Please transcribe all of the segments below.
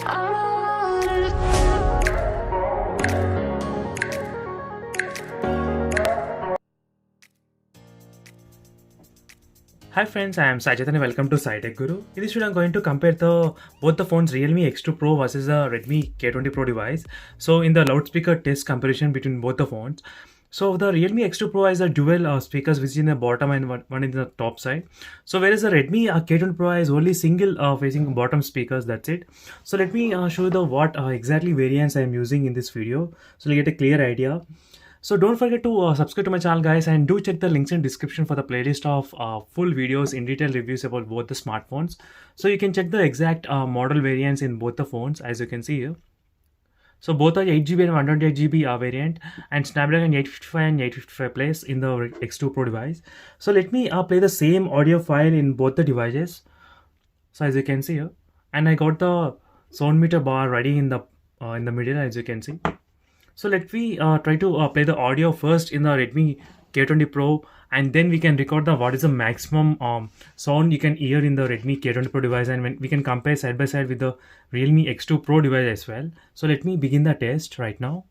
Hi friends, I am Sajid and welcome to SciTech Guru. In this video, I'm going to compare both the phones Realme X2 Pro versus the Redmi K20 Pro device. So in the loudspeaker test comparison between both the phones. So the Realme X2 Pro has a dual speakers which is in the bottom and one in the top side. So whereas the Redmi K20 Pro has only single facing bottom speakers, that's it. So let me show you the what exactly variants I am using in this video so you get a clear idea. So don't forget to subscribe to my channel guys, and do check the links in description for the playlist of full videos in detail reviews about both the smartphones. So you can check the exact model variants in both the phones as you can see here. So both are 8GB and 128GB variant, and Snapdragon 855 and 855 Plus in the X2 Pro device. So let me play the same audio file in both the devices. So as you can see here, and I got the sound meter bar ready in the middle as you can see. So let me try to play the audio first in the Redmi K20 Pro, and then we can record what is the maximum sound you can hear in the Redmi K20 Pro device, and we can compare side by side with the Realme X2 Pro device as well. So let me begin the test right now.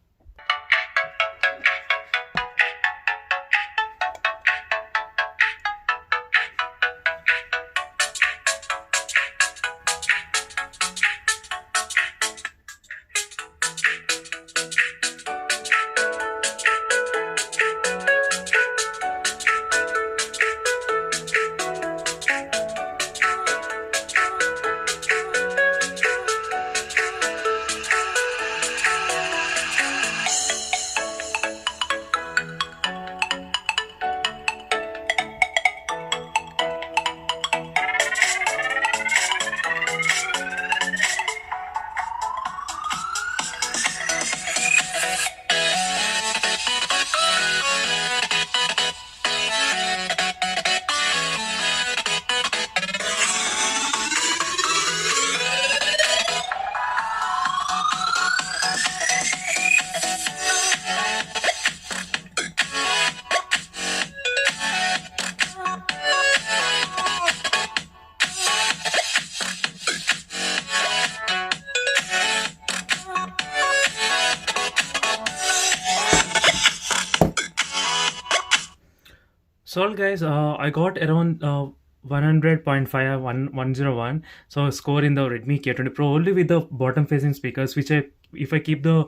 So guys, I got around 100.5 101, so score in the Redmi K20 Pro only with the bottom facing speakers, which if I keep the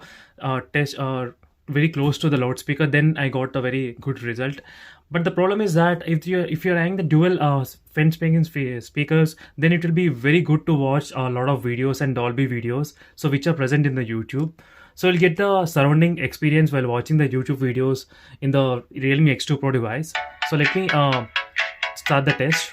test very close to the loudspeaker, then I got a very good result. But the problem is that if you're having the dual front speaking speakers, then it will be very good to watch a lot of videos and Dolby videos, so which are present in the YouTube. So you'll get the surrounding experience while watching the YouTube videos in the Realme X2 Pro device. So let me start the test.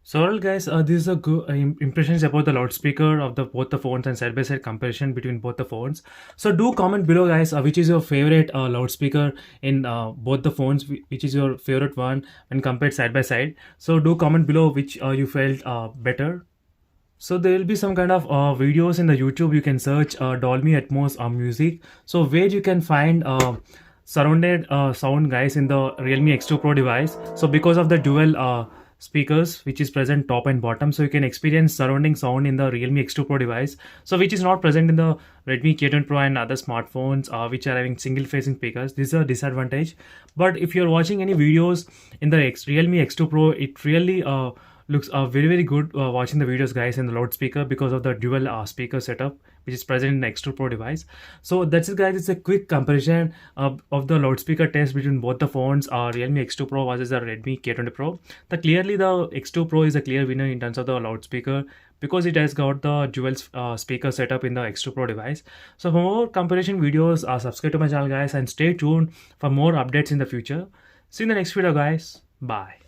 So all guys, this is a good impressions about the loudspeaker of both the phones and side-by-side comparison between both the phones. So do comment below guys, which is your favorite loudspeaker in both the phones, which is your favorite one when compared side by side. So do comment below which you felt better. So there will be some kind of videos in the YouTube. You can search Dolby Atmos music. So where you can find surrounded sound guys in the Realme X2 Pro device. So because of the dual speakers which is present top and bottom, so you can experience surrounding sound in the Realme X2 Pro device, so which is not present in the Redmi K20 Pro and other smartphones which are having single facing speakers. This is a disadvantage. But if you're watching any videos in the Realme X2 Pro, it really looks very good watching the videos guys in the loudspeaker because of the dual speaker setup which is present in the X2 Pro device. So that's it guys, it's a quick comparison of the loudspeaker test between both the phones, Realme X2 Pro versus the Redmi K20 Pro. Clearly the X2 Pro is a clear winner in terms of the loudspeaker because it has got the dual speaker setup in the X2 Pro device. So for more comparison videos, subscribe to my channel guys and stay tuned for more updates in the future. See you in the next video guys. Bye.